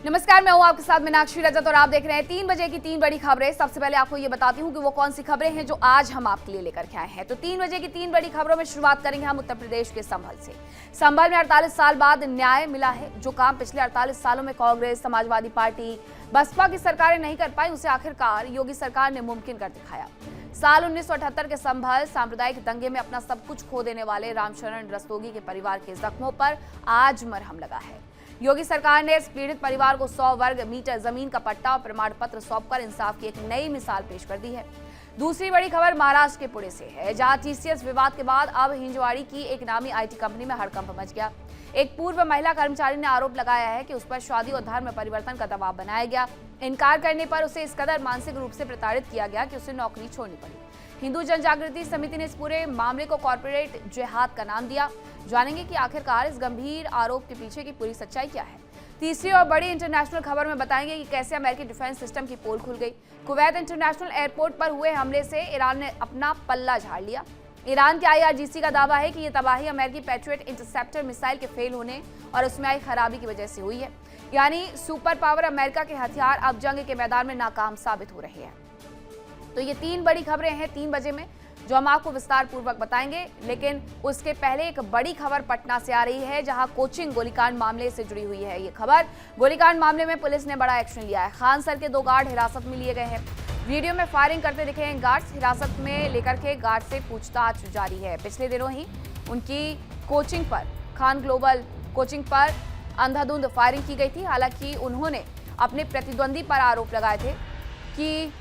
नमस्कार, मैं हूं आपके साथ मीनाक्षी रजत और आप देख रहे हैं 3 बजे की 3 बड़ी खबरें। सबसे पहले आपको ये बताती हूं कि वो कौन सी खबरें हैं जो आज हम आपके लिए लेकर के आए हैं। तो 3 बजे की 3 बड़ी खबरों में शुरुआत करेंगे हम उत्तर प्रदेश के संभल से। संभल में 48 साल बाद न्याय मिला है। जो काम पिछले 48 सालों में कांग्रेस, समाजवादी पार्टी, बसपा की सरकारें नहीं कर पाई, उसे आखिरकार योगी सरकार ने मुमकिन कर दिखाया। साल 1978 के संभल सांप्रदायिक दंगे में अपना सब कुछ खो देने वाले रामशरण रस्तोगी के परिवार के जख्मों पर आज मरहम लगा है। योगी सरकार ने इस पीड़ित परिवार को 100 वर्ग मीटर जमीन का पट्टा और प्रमाण पत्र सौंपकर इंसाफ की एक नई मिसाल पेश कर दी है। दूसरी बड़ी खबर महाराष्ट्र के पुणे से है, जहां टीसीएस विवाद के बाद अब हिंजवाड़ी की एक नामी आईटी कंपनी में हड़कंप मच गया। एक पूर्व महिला कर्मचारी ने आरोप लगाया है कि उस पर शादी और धर्म परिवर्तन का दबाव बनाया गया। इनकार करने पर उसे इस कदर मानसिक रूप से प्रताड़ित किया गया कि उसे नौकरी छोड़नी पड़ी। हिंदू जन जागृति समिति ने इस पूरे मामले को कॉर्पोरेट जिहाद का नाम दिया। जानेंगे कि आखिरकार इस गंभीर आरोप के पीछे की पूरी सच्चाई क्या है। तीसरी और बड़ी इंटरनेशनल खबर में बताएंगे कि कैसे अमेरिकी डिफेंस सिस्टम की पोल खुल गई। कुवैत इंटरनेशनल एयरपोर्ट पर हुए हमले से ईरान ने अपना पल्ला झाड़ लिया। ईरान के आईआरजीसी का दावा है कि यह तबाही अमेरिकी पैट्रियट इंटरसेप्टर मिसाइल के फेल होने और उसमें आई खराबी की वजह से हुई है। यानी सुपर पावर अमेरिका के हथियार अब जंग के मैदान में नाकाम साबित हो रहे हैं। तो ये 3 बड़ी खबरें हैं 3 बजे में, जो हम आपको विस्तार पूर्वक बताएंगे। लेकिन उसके पहले एक बड़ी खबर पटना से आ रही है, जहां कोचिंग गोलीकांड मामले से जुड़ी हुई है ये खबर। गोलीकांड मामले में पुलिस ने बड़ा एक्शन लिया है। खान सर के 2 गार्ड हिरासत में लिए गए हैं। वीडियो में फायरिंग करते दिखे हैं गार्ड्स। हिरासत में लेकर के गार्ड से पूछताछ जारी है। पिछले दिनों ही उनकी कोचिंग पर, खान ग्लोबल कोचिंग पर अंधाधुंध फायरिंग की गई थी। हालांकि उन्होंने अपने प्रतिद्वंदी पर आरोप लगाए थे कि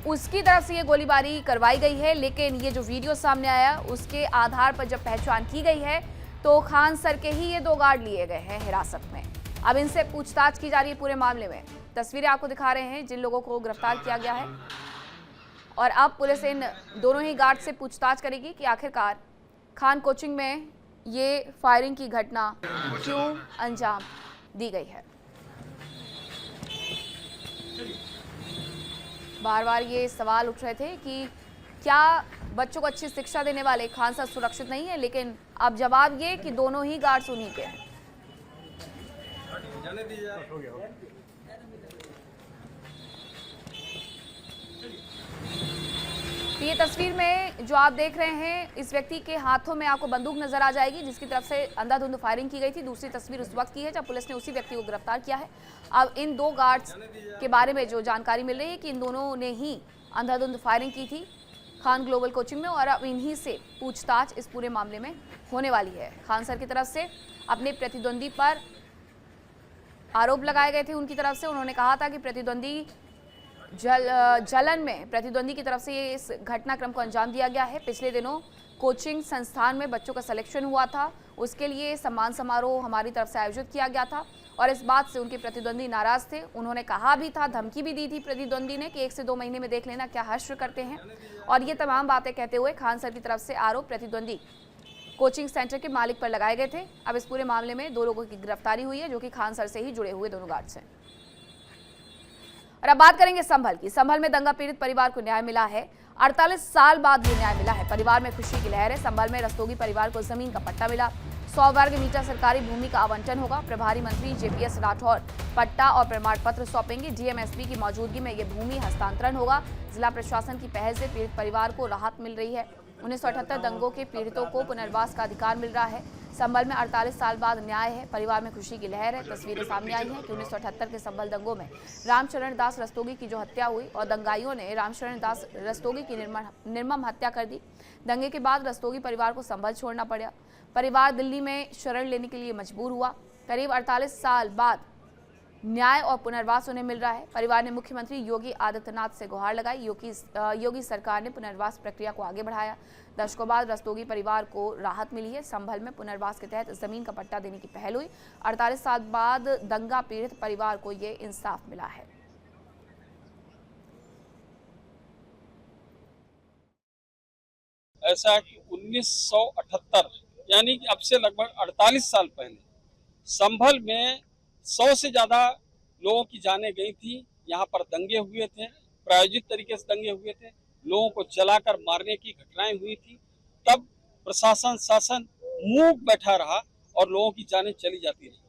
उसकी तरफ से ये गोलीबारी करवाई गई है। लेकिन ये जो वीडियो सामने आया, उसके आधार पर जब पहचान की गई है तो खान सर के ही ये 2 गार्ड लिए गए हैं हिरासत में। अब इनसे पूछताछ की जा रही है पूरे मामले में। तस्वीरें आपको दिखा रहे हैं जिन लोगों को गिरफ्तार किया गया है, और अब पुलिस इन दोनों ही गार्ड से पूछताछ करेगी कि आखिरकार खान कोचिंग में ये फायरिंग की घटना क्यों अंजाम दी गई है। बार बार ये सवाल उठ रहे थे कि क्या बच्चों को अच्छी शिक्षा देने वाले खान सर सुरक्षित नहीं है, लेकिन अब जवाब ये कि दोनों ही गार्ड्स उन्हीं के हैं। तो ये तस्वीर में जो आप देख रहे हैं, इस व्यक्ति के हाथों में आपको बंदूक नजर आ जाएगी जिसकी तरफ से अंधाधुंध फायरिंग की गई थी। दूसरी तस्वीर उस वक्त की है जब पुलिस ने उसी व्यक्ति को गिरफ्तार किया है। अब इन 2 गार्ड्स के बारे में जो जानकारी मिल रही है कि इन दोनों ने ही अंधाधुंध फायरिंग की थी खान ग्लोबल कोचिंग में, और अब इन्हीं से पूछताछ इस पूरे मामले में होने वाली है। खान सर की तरफ से अपने प्रतिद्वंदी पर आरोप लगाए गए थे। उनकी तरफ से उन्होंने कहा था कि प्रतिद्वंदी जलन में प्रतिद्वंदी की तरफ से ये इस घटनाक्रम को अंजाम दिया गया है। पिछले दिनों कोचिंग संस्थान में बच्चों का सिलेक्शन हुआ था, उसके लिए सम्मान समारोह हमारी तरफ से आयोजित किया गया था, और इस बात से उनके प्रतिद्वंदी नाराज थे। उन्होंने कहा भी था, धमकी भी दी थी प्रतिद्वंदी ने कि 1 से 2 महीने में देख लेना क्या हश्र करते हैं। और ये तमाम बातें कहते हुए खान सर की तरफ से आरोप प्रतिद्वंदी कोचिंग सेंटर के मालिक पर लगाए गए थे। अब इस पूरे मामले में 2 लोगों की गिरफ्तारी हुई है, जो कि खान सर से ही जुड़े हुए दोनों गार्ड्स हैं। और अब बात करेंगे संभल की। संभल में दंगा पीड़ित परिवार को न्याय मिला है। 48 साल बाद ये न्याय मिला है। परिवार में खुशी की लहर है। संभल में रस्तोगी परिवार को जमीन का पट्टा मिला। 100 वर्ग मीटर सरकारी भूमि का आवंटन होगा। प्रभारी मंत्री जेपीएस राठौर पट्टा और प्रमाण पत्र सौंपेंगे। डीएमएसपी की मौजूदगी में ये भूमि हस्तांतरण होगा। जिला प्रशासन की पहल से पीड़ित परिवार को राहत मिल रही है। 1978 दंगों के पीड़ितों को पुनर्वास का अधिकार मिल रहा है। संभल में 48 साल बाद न्याय है। परिवार में खुशी की लहर है। तस्वीरें सामने आई हैं कि 1978 के संभल दंगों में रामचरण दास रस्तोगी की जो हत्या हुई और दंगाइयों ने रामचरण दास रस्तोगी की निर्मम हत्या कर दी। दंगे के बाद रस्तोगी परिवार को संभल छोड़ना पड़ा। परिवार दिल्ली में शरण लेने के लिए मजबूर हुआ। करीब 48 साल बाद न्याय और पुनर्वास उन्हें मिल रहा है। परिवार ने मुख्यमंत्री योगी आदित्यनाथ से गुहार लगाई। योगी सरकार ने पुनर्वास प्रक्रिया को आगे बढ़ाया। दशकों बाद रस्तोगी परिवार को राहत मिली है। संभल में पुनर्वास के तहत जमीन का पट्टा देने की पहल हुई। 48 साल बाद दंगा पीड़ित परिवार को ये इंसाफ मिला है। ऐसा है कि 1978 यानी कि अब से लगभग 48 साल पहले संभल में 100 से ज्यादा लोगों की जानें गई थी। यहाँ पर दंगे हुए थे, प्रायोजित तरीके से दंगे हुए थे, लोगों को जलाकर मारने की घटनाएं हुई थी। तब प्रशासन शासन मूक बैठा रहा और लोगों की जानें चली जाती रही।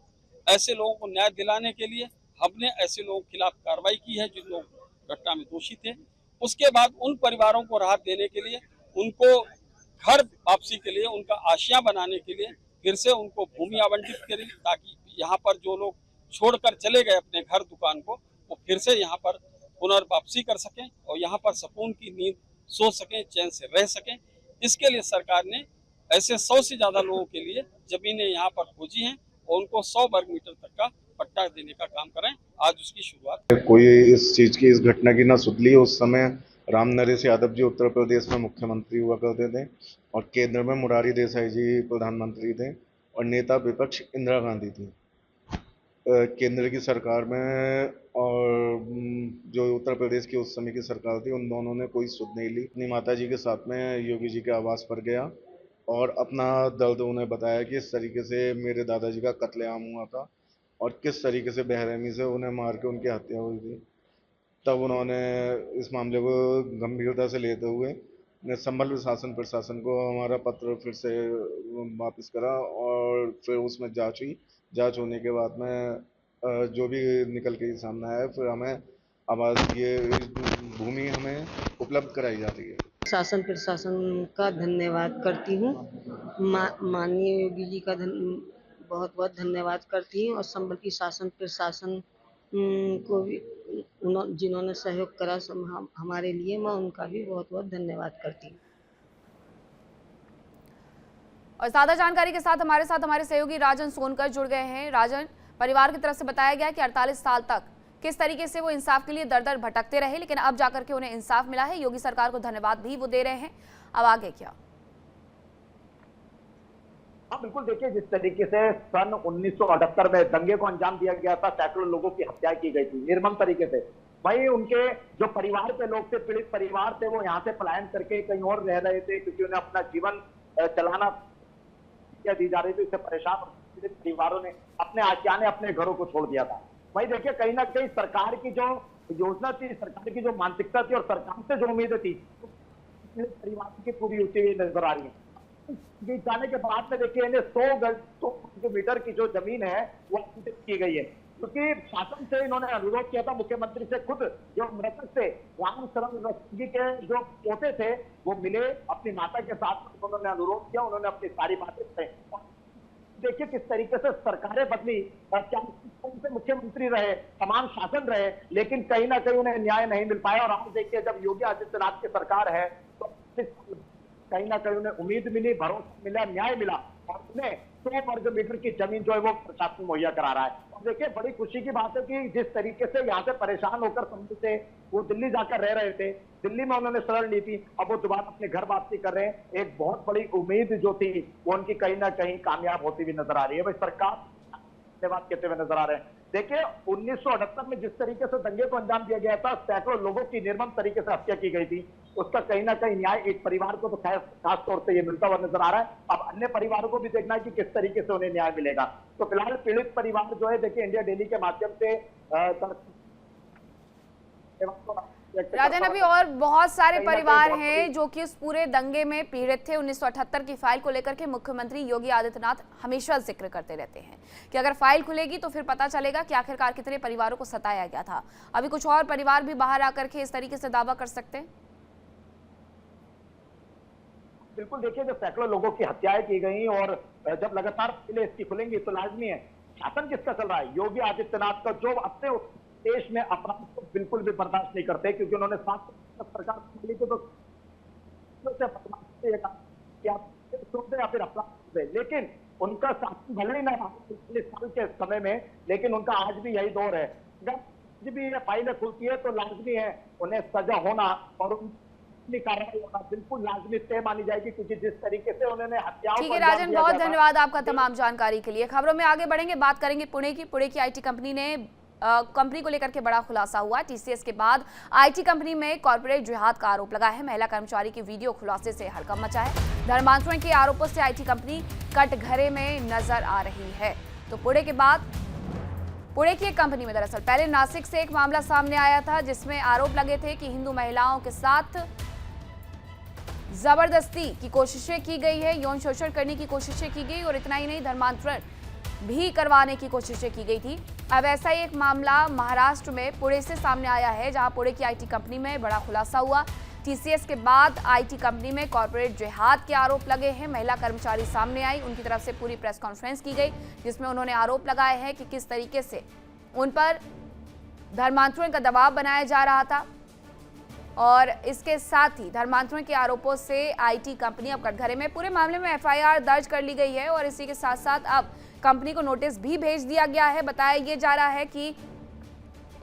ऐसे लोगों को न्याय दिलाने के लिए हमने ऐसे लोगों के खिलाफ कार्रवाई की है जो लोग घटना में दोषी थे। उसके बाद उन परिवारों को राहत देने के लिए, उनको घर वापसी के लिए, उनका आशियां बनाने के लिए फिर से उनको भूमि आवंटित करें, ताकि यहाँ पर जो लोग छोड़कर चले गए अपने घर दुकान को, वो फिर से यहाँ पर पुनर्वापसी कर सकें और यहाँ पर सुकून की नींद सो सकें, चैन से रह सकें। इसके लिए सरकार ने ऐसे 100 से ज्यादा लोगों के लिए जमीनें यहाँ पर खोजी हैं और उनको 100 वर्ग मीटर तक का पट्टा देने का काम करें। आज उसकी शुरुआत। कोई इस चीज की, इस घटना की ना सुध ली। उस समय राम नरेश यादव जी उत्तर प्रदेश में मुख्यमंत्री हुआ करते थे और केंद्र में मुरारी देसाई जी प्रधानमंत्री थे और नेता विपक्ष इंदिरा गांधी थी केंद्र की सरकार में। और जो उत्तर प्रदेश की उस समय की सरकार थी, उन दोनों ने कोई सुध नहीं ली। अपनी माता जी के साथ में योगी जी के आवास पर गया और अपना दर्द उन्हें बताया कि इस तरीके से मेरे दादाजी का कत्लेआम हुआ था और किस तरीके से बेरहमी से उन्हें मार के उनकी हत्या हुई थी। तब उन्होंने इस मामले को गंभीरता से लेते हुए संभल शासन प्रशासन को हमारा पत्र फिर से वापस करा और फिर उसमें जांच हुई। जांच होने के बाद में जो भी निकल के सामने आया, फिर हमें आवास ये भूमि हमें उपलब्ध कराई जा रही है। शासन प्रशासन का धन्यवाद करती हूँ। माननीय योगी जी का बहुत बहुत धन्यवाद करती हूँ और संबल की शासन प्रशासन को भी जिन्होंने सहयोग करा हमारे लिए, मैं उनका भी बहुत बहुत धन्यवाद करती हूँ। और ज्यादा जानकारी के साथ हमारे सहयोगी राजन सोनकर जुड़ गए हैं। राजन, परिवार की तरफ से बताया गया कि 48 साल तक किस तरीके से वो इंसाफ के लिए दर दर भटकते रहे, लेकिन अब जाकर के उन्हें इंसाफ मिला है। योगी सरकार को धन्यवाद भी वो दे रहे हैं। अब आगे क्या? हाँ बिल्कुल, देखिए जिस तरीके से सन 1978 में दंगे को अंजाम दिया गया था, सैकड़ों लोगों की हत्या की गई थी निर्मम तरीके से। वही उनके जो परिवार के लोग थे, पीड़ित परिवार थे, वो यहाँ से पलायन करके कहीं और रह रहे थे क्योंकि उन्हें अपना जीवन चलाना दी जा रही थी। इससे परेशान पीड़ित परिवारों ने अपने आशियाने, अपने घरों को छोड़ दिया था। वही देखिए कहीं ना कहीं सरकार की जो योजना थी, सरकार की जो मानसिकता थी और सरकार से जो उम्मीदें थी, परिवार की पूरी होती हुई नजर आ रही है। जाने के बाद में देखिए इन्हें 100 मीटर की जो जमीन है वो आवंटित की गई है, क्योंकि शासन से इन्होंने अनुरोध किया था, मुख्यमंत्री से खुद जो मृतक थे राम शरण जी के जो पोते थे वो मिले अपनी माता के साथ, उन्होंने अनुरोध किया, उन्होंने अपनी सारी बातें कही। देखिए किस तरीके से सरकारें बदली, क्या से मुख्यमंत्री रहे, समान शासन रहे, लेकिन कहीं ना कहीं उन्हें न्याय नहीं मिल पाया। और आप देखिए जब योगी आदित्यनाथ की सरकार है तो कहीं ना कहीं उन्हें उम्मीद मिली, भरोसा मिला, न्याय मिला और उन्हें 100 वर्ग मीटर की जमीन जो है वो प्रशासन मुहैया करा रहा है। और देखिए बड़ी खुशी की बात है कि जिस तरीके से यहाँ से परेशान होकर समझ से वो दिल्ली जाकर रह रहे थे, दिल्ली में उन्होंने शरण ली थी, अब वो दोबारा अपने घर वापसी कर रहे हैं। एक बहुत बड़ी उम्मीद जो थी वो उनकी कहीं ना कहीं कामयाब होती हुई नजर आ रही है। भाई सरकार धन्यवाद कहते हुए नजर आ रहे हैं। देखिए 1978 में जिस तरीके से दंगे को अंजाम दिया गया था, सैकड़ों लोगों की निर्मम तरीके से हत्या की गई थी, उसका कहीं ना कहीं न्याय एक परिवार को तो खास तौर से ये मिलता हुआ नजर आ रहा है। अब अन्य परिवारों को भी देखना है कि किस तरीके से उन्हें न्याय मिलेगा। तो फिलहाल पीड़ित परिवार जो है देखिए इंडिया डेली के माध्यम से राजन, अभी और बहुत सारे परिवार हैं जो कि उस पूरे दंगे में पीड़ित थे। 1978 की फाइल को लेकर के मुख्यमंत्री योगी आदित्यनाथ हमेशा जिक्र करते रहते हैं कि अगर फाइल खुलेगी तो फिर पता चलेगा कि आखिरकार कितने परिवारों को सताया गया था। अभी कुछ और परिवार भी बाहर आकर के इस तरीके से दावा कर सकते हैं। बिल्कुल, देखिए जब सैकड़ों लोगों की हत्याएं की गई और जब लगातार फाइलें इसकी खुलेंगी तो लाजमी है शासन किसका चल रहा है, योगी आदित्यनाथ का, जो अपने देश में अपराध को बिल्कुल भी बर्दाश्त नहीं करते, क्योंकि उन्होंने सरकार मिली तो या फिर अपराध, लेकिन उनका शासन भले ही ना 40 साल के समय में, लेकिन उनका आज भी यही दौर है। जब भी फाइलें खुलती है तो लाजमी है उन्हें सजा होना और कार्रवाई होना बिल्कुल लाजमी तय मानी जाएगी, क्योंकि जिस तरीके से उन्होंने हत्याओं ठीक है राजन, बहुत धन्यवाद आपका तमाम जानकारी के लिए। खबरों में आगे बढ़ेंगे, बात करेंगे पुणे की आईटी कंपनी ने कंपनी को लेकर के बड़ा खुलासा हुआ। टीसीएस के बाद आईटी कंपनी में कॉर्पोरेट जिहाद का आरोप लगा है। महिला कर्मचारी की वीडियो खुलासे से हड़कंप मचा है। धर्मांतरण के आरोपों से आईटी कंपनी कटघरे में नजर आ रही है। तो पुणे के बाद पुणे की एक कंपनी में दरअसल पहले नासिक से एक मामला सामने आया था जिसमें आरोप लगे थे कि हिंदू महिलाओं के साथ जबरदस्ती की कोशिशें की गई है, यौन शोषण करने की कोशिशें की गई और इतना ही नहीं, धर्मांतरण भी करवाने की कोशिशें की गई थी। अब ऐसा ही एक मामला महाराष्ट्र में पुणे से सामने आया है, जहां पुणे की आईटी कंपनी में बड़ा खुलासा हुआ। टीसीएस के बाद आईटी कंपनी में कॉर्पोरेट जिहाद के आरोप लगे हैं। महिला कर्मचारी सामने आई, उनकी तरफ से पूरी प्रेस कॉन्फ्रेंस की गई, जिसमें उन्होंने आरोप लगाए हैं कि किस तरीके से उन पर धर्मांतरण का दबाव बनाया जा रहा था। और इसके साथ ही धर्मांतरण के आरोपों से आईटी कंपनी अब कटघरे में। पूरे मामले में एफआईआर दर्ज कर ली गई है और इसी के साथ साथ अब कंपनी को नोटिस भी भेज दिया गया है। बताया ये जा रहा है कि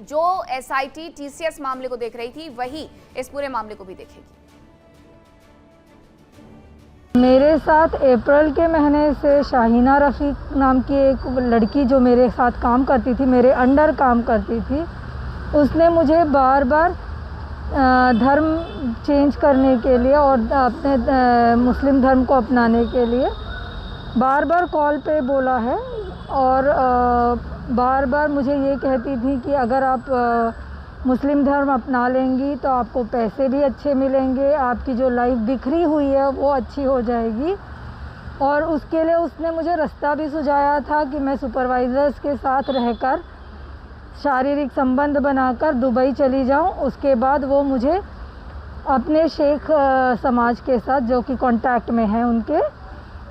जो एसआईटी टीसीएस मामले को देख रही थी, वही इस पूरे मामले को भी देखेगी। मेरे साथ अप्रैल के महीने से शाहीना रफ़ीक नाम की एक लड़की जो मेरे साथ काम करती थी, मेरे अंडर काम करती थी, उसने मुझे बार बार धर्म चेंज करने के लिए और अपने मुस्लिम धर्म को अपनाने के लिए बार बार कॉल पे बोला है। और बार बार मुझे ये कहती थी कि अगर आप मुस्लिम धर्म अपना लेंगी तो आपको पैसे भी अच्छे मिलेंगे, आपकी जो लाइफ बिखरी हुई है वो अच्छी हो जाएगी। और उसके लिए उसने मुझे रास्ता भी सुझाया था कि मैं सुपरवाइज़र्स के साथ रहकर शारीरिक संबंध बनाकर दुबई चली जाऊं। उसके बाद वो मुझे अपने शेख समाज के साथ, जो कि कांटेक्ट में हैं,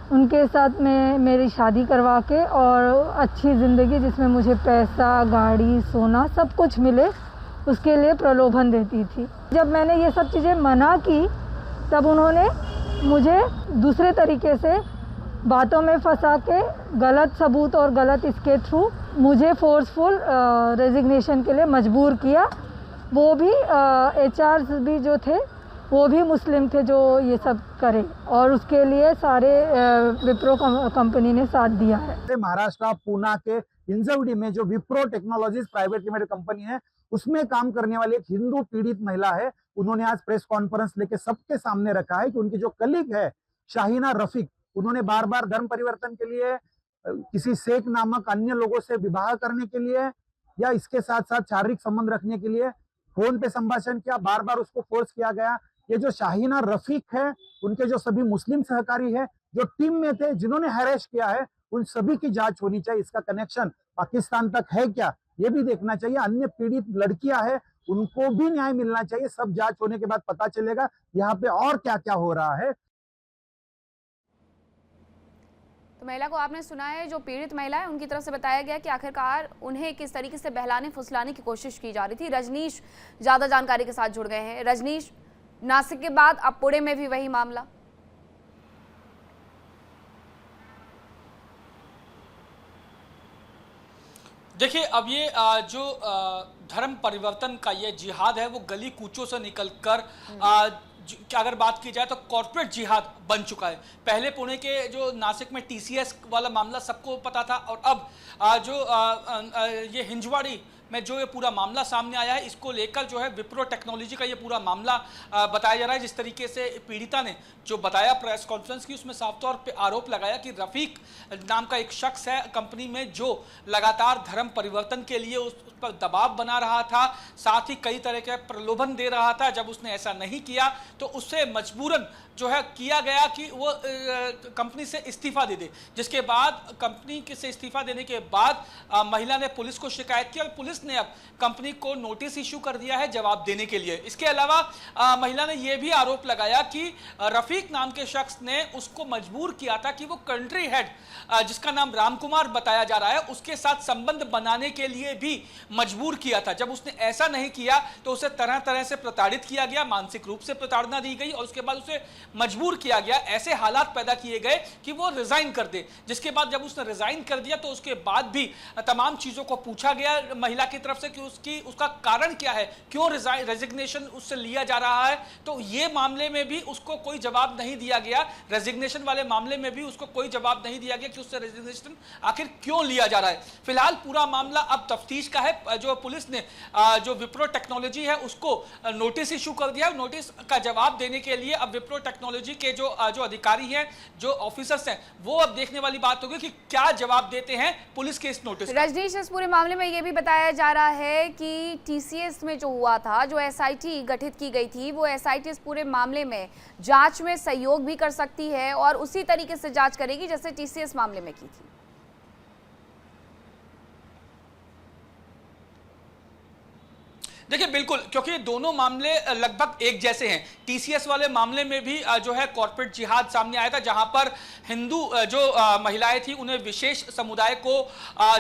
उनके साथ में मेरी शादी करवा के और अच्छी ज़िंदगी जिसमें मुझे पैसा, गाड़ी, सोना सब कुछ मिले, उसके लिए प्रलोभन देती थी। जब मैंने ये सब चीज़ें मना की तब उन्होंने मुझे दूसरे तरीके से बातों में फंसा के गलत सबूत और गलत इसके थ्रू मुझे फोर्सफुल रेजिग्नेशन के लिए मजबूर किया। वो भी एचआर्स भी जो थे वो भी मुस्लिम थे जो ये सब करे, और उसके लिए सारे विप्रो कंपनी ने साथ दिया है। महाराष्ट्र पूना के हिंजवडी में जो Wipro technologies private limited company है, उसमें काम करने वाली एक हिंदू पीड़ित महिला है। उन्होंने आज प्रेस कॉन्फ्रेंस लेके सबके सामने रखा है कि उनकी जो कलीग है शाहीना रफीक, उन्होंने बार बार धर्म परिवर्तन के लिए, किसी शेख नामक अन्य लोगों से विवाह करने के लिए या इसके साथ साथ शारीरिक संबंध रखने के लिए फोन पे संभाषण किया, बार बार उसको फोर्स किया गया। ये जो शाहीना रफीक है, उनके जो सभी मुस्लिम सहकारी है जो टीम में थे जिन्होंने हैरेस किया है, उन सभी की जांच होनी चाहिए। इसका कनेक्शन पाकिस्तान तक है क्या, ये भी देखना चाहिए। अन्य पीड़ित लड़कियां हैं, उनको भी न्याय मिलना चाहिए। सब जांच होने के बाद पता चलेगा यहाँ पे और क्या क्या हो रहा है। तो महिला को आपने सुना है, जो पीड़ित महिला है उनकी तरफ से बताया गया कि आखिरकार उन्हें किस तरीके से बहलाने फुसलाने की कोशिश की जा रही थी। रजनीश ज्यादा जानकारी के साथ जुड़ गए हैं। रजनीश, नासिक के बाद अब पुणे में भी वही मामला। देखिए, अब ये जो धर्म परिवर्तन का ये जिहाद है वो गली कूचों से निकलकर अगर बात की जाए तो कॉर्पोरेट जिहाद बन चुका है। पहले पुणे के जो नासिक में टीसीएस वाला मामला सबको पता था, और अब ये हिंजवाड़ी में जो ये पूरा मामला सामने आया है, इसको लेकर जो है विप्रो टेक्नोलॉजी का ये पूरा मामला बताया जा रहा है। जिस तरीके से पीड़िता ने जो बताया प्रेस कॉन्फ्रेंस की, उसमें साफ तौर पे आरोप लगाया कि रफीक नाम का एक शख्स है कंपनी में जो लगातार धर्म परिवर्तन के लिए उस पर दबाव बना रहा था, साथ ही कई तरह के प्रलोभन दे रहा था। जब उसने ऐसा नहीं किया तो उससे मजबूरन जो है किया गया कि वो कंपनी से इस्तीफा दे दे, जिसके बाद कंपनी से इस्तीफा देने के बाद महिला ने पुलिस को शिकायत की और पुलिस ने अब कंपनी को नोटिस इशू कर दिया है जवाब देने के लिए। इसके अलावा महिला ने यह भी आरोप लगाया कि रफीक नाम के शख्स ने उसको मजबूर किया था कि वो कंट्री हेड, जिसका नाम रामकुमार बताया जा रहा है, उसके साथ संबंध बनाने के लिए भी मजबूर किया था। जब उसने ऐसा नहीं किया तो उसे तरह तरह से प्रताड़ित किया गया, मानसिक रूप से प्रताड़ना दी गई और उसके बाद उसे मजबूर किया गया, ऐसे हालात पैदा किए गए कि वो रिजाइन कर दे। जिसके बाद जब उसने रिजाइन कर दिया तो उसके बाद भी तमाम चीजों को पूछा गया महिला की तरफ से कि उसका कारण क्या है, क्यों रेजिग्नेशन उससे लिया जा रहा है। तो ये मामले में भी उसको कोई जवाब नहीं दिया गया, रेजिग्नेशन वाले मामले में भी उसको कोई जवाब नहीं दिया गया कि उससे रेजिग्नेशन आखिर क्यों लिया जा रहा है। फिलहाल पूरा मामला अब तफ्तीश का है। जो पुलिस ने जो विप्रो टेक्नोलॉजी है उसको नोटिस इशू कर दिया। नोटिस का जवाब देने के लिए अब विप्रो टेक्नोलॉजी के जो अधिकारी हैं, जो ऑफिसर्स हैं, वो अब देखने वाली बात होगी कि क्या जवाब देते हैं पुलिस के इस नोटिस। रजनीश, इस पूरे मामले में यह भी बताया जा रहा है कि टीसीएस में जो हुआ था, जो एसआईटी गठित की गई थी, वो एसआईटी इस पूरे मामले में जांच में सहयोग भी कर सकती है और उसी तरीके से जांच करेगी जैसे टीसीएस मामले में की थी। देखिए बिल्कुल, क्योंकि दोनों मामले लगभग एक जैसे हैं। टीसीएस वाले मामले में भी जो है कॉर्पोरेट जिहाद सामने आया था, जहां पर हिंदू जो महिलाएं थी उन्हें विशेष समुदाय को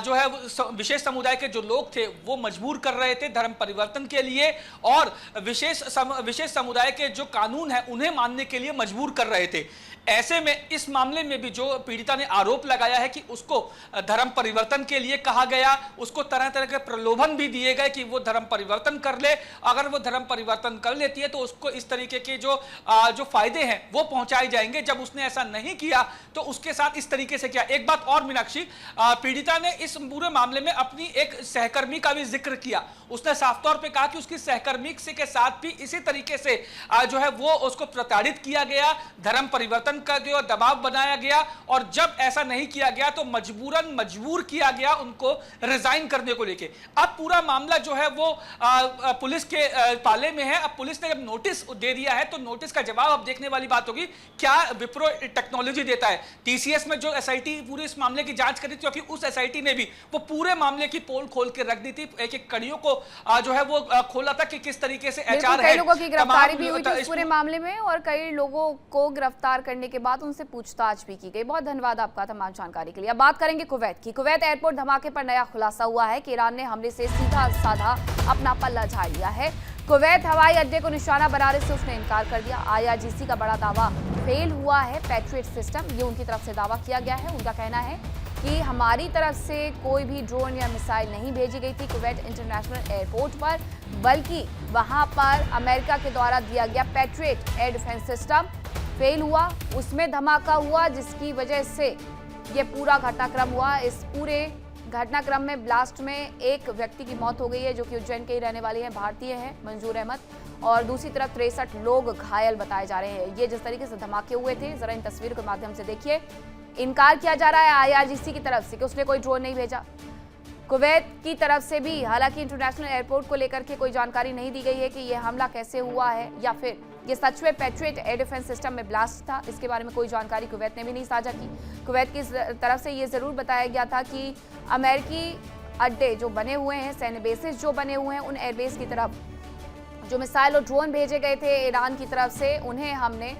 जो है विशेष समुदाय के जो लोग थे वो मजबूर कर रहे थे धर्म परिवर्तन के लिए, और विशेष समुदाय के जो कानून है उन्हें मानने के लिए मजबूर कर रहे थे। ऐसे में इस मामले में भी जो पीड़िता ने आरोप लगाया है कि उसको धर्म परिवर्तन के लिए कहा गया, उसको तरह तरह के प्रलोभन भी दिए गए कि वो धर्म परिवर्तन कर ले, अगर वो धर्म परिवर्तन कर लेती है तो उसको इस तरीके के जो फायदे हैं वो पहुंचाए जाएंगे। जब उसने ऐसा नहीं किया तो उसके साथ इस तरीके से किया। एक बात और मीनाक्षी, पीड़िता ने इस पूरे मामले में अपनी एक सहकर्मी का भी जिक्र किया। उसने साफ तौर पे कहा कि उसकी सहकर्मी के साथ भी इसी तरीके से जो है वो उसको प्रताड़ित किया गया, धर्म परिवर्तन का जो दबाव बनाया गया, और जब ऐसा नहीं किया गया तो मजबूरन मजबूर किया गया उनको रिजाइन करने को लेके। अब पूरा मामला जो है वो पुलिस के पाले में है। अब पुलिस ने जब नोटिस दे दिया है तो नोटिस का जवाब अब देखने वाली बात होगी क्या विप्रो टेक्नोलॉजी देता है। टीसीएस में जो एसआईटी पूरे इस मामले की जांच करी थी, क्योंकि उस एसआईटी ने भी वो पूरे मामले की पोल खोल के रख दी थी, एक एक कड़ियों को जो है वो खोला था कि किस तरीके से एचआर है। कई लोगों की गिरफ्तारी भी हुई थी इस पूरे मामले में, और कई लोगों को गिरफ्तार करने के बाद उनसे पूछताछ भी की गई। बहुत धन्यवाद आपका तमाम जानकारी के लिए। अब बात करेंगे कुवैत की। कुवैत एयरपोर्ट धमाके पर नया खुलासा हुआ है कि ईरान ने हमले से सीधा साधा अपना पल्ला झाड़ लिया है। कुवैत हवाई अड्डे को निशाना बनाने से उसने इनकार कर दिया। आईआरजीसी का बड़ा दावा फेल हुआ है। पैट्रियट सिस्टम, ये उनकी तरफ से दावा किया गया है। उनका कहना है कि हमारी तरफ से कोई भी ड्रोन या मिसाइल नहीं भेजी गई थी कुवैत इंटरनेशनल एयरपोर्ट पर, बल्कि वहां पर अमेरिका के द्वारा दिया गया patriot air defence system fail हुआ, उसमें धमाका हुआ, जिसकी वजह से ये पूरा घटनाक्रम हुआ। इस पूरे घटनाक्रम में ब्लास्ट में एक व्यक्ति की मौत हो गई है जो कि उज्जैन के ही रहने वाले हैं, भारतीय हैं, मंजूर अहमद, और दूसरी तरफ 63 लोग घायल बताए जा रहे हैं। ये जिस तरीके से धमाके हुए थे, जरा इन तस्वीर के माध्यम से देखिए। इनकार किया जा रहा है आईआरजीसी की तरफ से कि उसने कोई ड्रोन नहीं भेजा। कुवैत की तरफ से भी हालांकि इंटरनेशनल एयरपोर्ट को लेकर के कोई जानकारी नहीं दी गई है कि यह हमला कैसे हुआ है या फिर ये सच में पैट्रियट एयर डिफेंस सिस्टम में ब्लास्ट था। इसके बारे में कोई जानकारी कुवैत ने भी नहीं साझा की। कुवैत की तरफ से ये जरूर बताया गया था कि अमेरिकी अड्डे जो बने हुए हैं, सैन्य बेसिस जो बने हुए हैं, उन एयरबेस की तरफ जो मिसाइल और ड्रोन भेजे गए थे ईरान की तरफ से, उन्हें हमने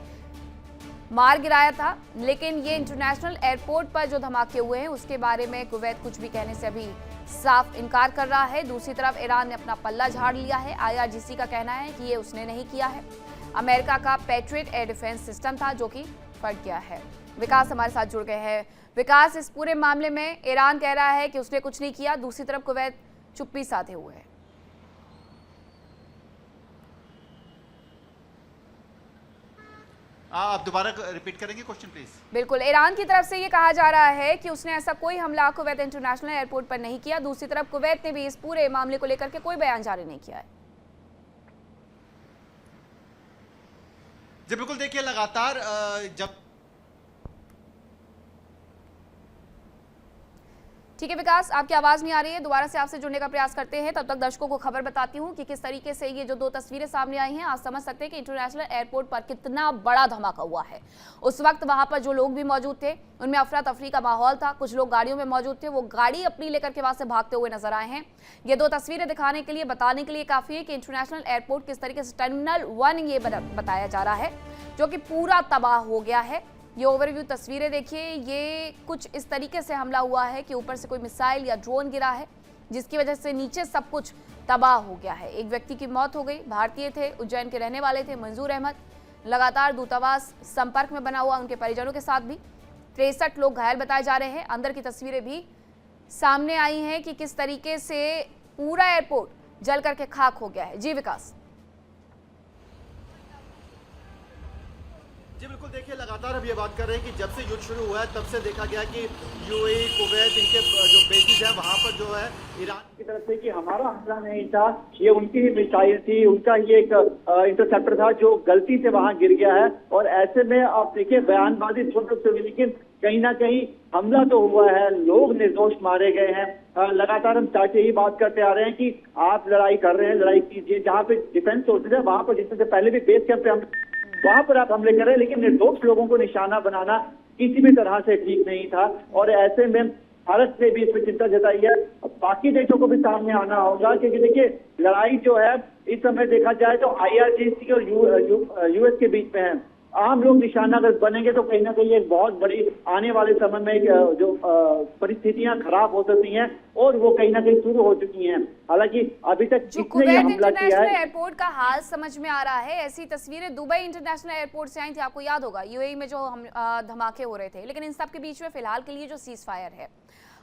मार गिराया था। लेकिन ये इंटरनेशनल एयरपोर्ट पर जो धमाके हुए हैं उसके बारे में कुवैत कुछ भी कहने से अभी साफ इनकार कर रहा है। दूसरी तरफ ईरान ने अपना पल्ला झाड़ लिया है। आईआरजीसी का कहना है कि ये उसने नहीं किया है, अमेरिका का पैट्रियट एयर डिफेंस सिस्टम था जो कि फट गया है। विकास हमारे साथ जुड़ गए हैं। विकास, इस पूरे मामले में ईरान कह रहा है कि उसने कुछ नहीं किया, दूसरी तरफ कुवैत चुप्पी साधे हुए है। आप दोबारा रिपीट करेंगे क्वेश्चन प्लीज? बिल्कुल, ईरान की तरफ से ये कहा जा रहा है कि उसने ऐसा कोई हमला कुवैत इंटरनेशनल एयरपोर्ट पर नहीं किया। दूसरी तरफ कुवैत ने भी इस पूरे मामले को लेकर के कोई बयान जारी नहीं किया है। जी बिल्कुल, देखिए लगातार जब ठीक है विकास, आपकी आवाज नहीं आ रही है, दोबारा से आपसे जुड़ने का प्रयास करते हैं। तब तक दर्शकों को खबर बताती हूं कि किस तरीके से ये जो दो तस्वीरें सामने आई हैं, आप समझ सकते हैं कि इंटरनेशनल एयरपोर्ट पर कितना बड़ा धमाका हुआ है। उस वक्त वहां पर जो लोग भी मौजूद थे उनमें अफरा तफरी का माहौल था। कुछ लोग गाड़ियों में मौजूद थे, वो गाड़ी अपनी लेकर के वहां से भागते हुए नजर आए हैं। ये दो तस्वीरें दिखाने के लिए, बताने के लिए काफी है कि इंटरनेशनल एयरपोर्ट किस तरीके से टर्मिनल 1 ये बताया जा रहा है जो कि पूरा तबाह हो गया है। ये ओवरव्यू तस्वीरें देखिए, ये कुछ इस तरीके से हमला हुआ है कि ऊपर से कोई मिसाइल या ड्रोन गिरा है जिसकी वजह से नीचे सब कुछ तबाह हो गया है। एक व्यक्ति की मौत हो गई, भारतीय थे, उज्जैन के रहने वाले थे, मंजूर अहमद। लगातार दूतावास संपर्क में बना हुआ, उनके परिजनों के साथ भी 63 लोग घायल बताए जा रहे हैं। अंदर की तस्वीरें भी सामने आई हैं कि किस तरीके से पूरा एयरपोर्ट जल करके खाक हो गया है। जी विकास। जी बिल्कुल, देखिए लगातार अब ये बात कर रहे हैं कि जब से युद्ध शुरू हुआ है तब से देखा गया कि यूएई, कुवैत, इनके जो बेसिस है वहां पर जो है ईरान की तरफ से कि हमारा हमला नहीं था, ये उनकी ही मिसाइल थी, उनका ये एक इंटरसेप्टर था जो गलती से वहां गिर गया है। और ऐसे में आप देखिए बयानबाजी छोटे से, लेकिन कहीं ना कहीं हमला तो हुआ है, लोग निर्दोष मारे गए हैं। लगातार हम चाचा यही बात करते आ रहे हैं कि आप लड़ाई कर रहे हैं, लड़ाई कीजिए, जहाँ पे डिफेंस फोर्सेज है वहां पर, जिससे पहले भी बेस कैंप पे हम वहां पर आप हमले कर रहे हैं, लेकिन निर्दोष लोगों को निशाना बनाना किसी भी तरह से ठीक नहीं था। और ऐसे में भारत ने भी इसमें चिंता जताई है। बाकी देशों को भी सामने आना होगा, क्योंकि देखिए लड़ाई जो है इस समय देखा जाए तो IRGC और US के बीच में है। आम लोग निशाना अगर बनेंगे तो कहीं ना कहीं एक बहुत बड़ी आने वाले समय में जो परिस्थितियां खराब हो सकती हैं, और वो कहीं ना कहीं शुरू हो चुकी हैं। हालांकि अभी तक जो किसने ये कुवैत हमला किया इंटरनेशनल है, एयरपोर्ट का हाल समझ में आ रहा है। ऐसी तस्वीरें दुबई इंटरनेशनल एयरपोर्ट से आई थी, आपको याद होगा, UAE में जो हम धमाके हो रहे थे। लेकिन इन सब के बीच में फिलहाल के लिए जो सीज फायर है,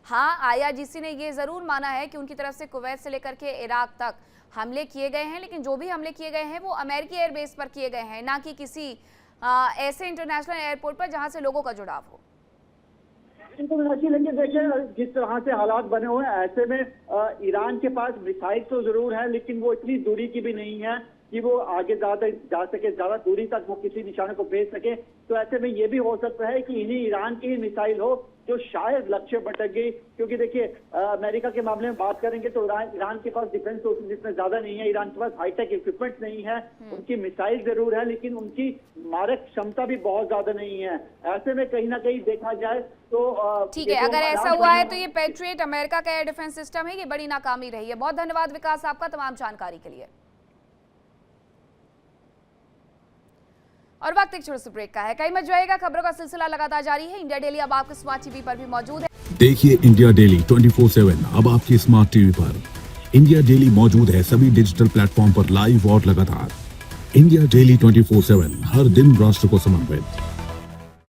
हाँ IRGC ने ये जरूर माना है कि उनकी तरफ से कुवैत से लेकर के इराक तक हमले किए गए हैं, लेकिन जो भी हमले किए गए हैं वो अमेरिकी एयरबेस पर किए गए हैं, ना कि किसी ऐसे इंटरनेशनल एयरपोर्ट पर जहां से लोगों का जुड़ाव हो। लेकिन देखिए जिस तरह से हालात बने हुए हैं, ऐसे में ईरान के पास मिसाइल तो जरूर है, लेकिन वो इतनी दूरी की भी नहीं है कि वो आगे जा सके, ज्यादा दूरी तक वो किसी निशाने को भेज सके। तो ऐसे में ये भी हो सकता है कि इन्हीं ईरान की ही मिसाइल हो जो शायद लक्ष्य भटक गई, क्योंकि देखिए अमेरिका के मामले में बात करेंगे तो ईरान के पास डिफेंस सोर्सेज इतने ज्यादा नहीं है, ईरान के पास हाईटेक इक्विपमेंट नहीं है, उनकी मिसाइल जरूर है लेकिन उनकी मारक क्षमता भी बहुत ज्यादा नहीं है। ऐसे में कहीं ना कहीं देखा जाए तो ठीक है, अगर ऐसा हुआ है तो ये पैट्रियट अमेरिका का एयर डिफेंस सिस्टम है, ये बड़ी नाकामी रही है। बहुत धन्यवाद विकास आपका तमाम जानकारी के लिए। और वक्त एक छोटे से ब्रेक का है, कहीं मत जाइएगा, खबरों का सिलसिला लगातार जारी है। इंडिया डेली अब आपके स्मार्ट टीवी पर भी मौजूद है। देखिए इंडिया डेली 24/7 अब आपकी स्मार्ट टीवी पर। इंडिया डेली मौजूद है सभी डिजिटल प्लेटफॉर्म पर लाइव और लगातार। इंडिया डेली 24/7 हर दिन राष्ट्र को समर्पित।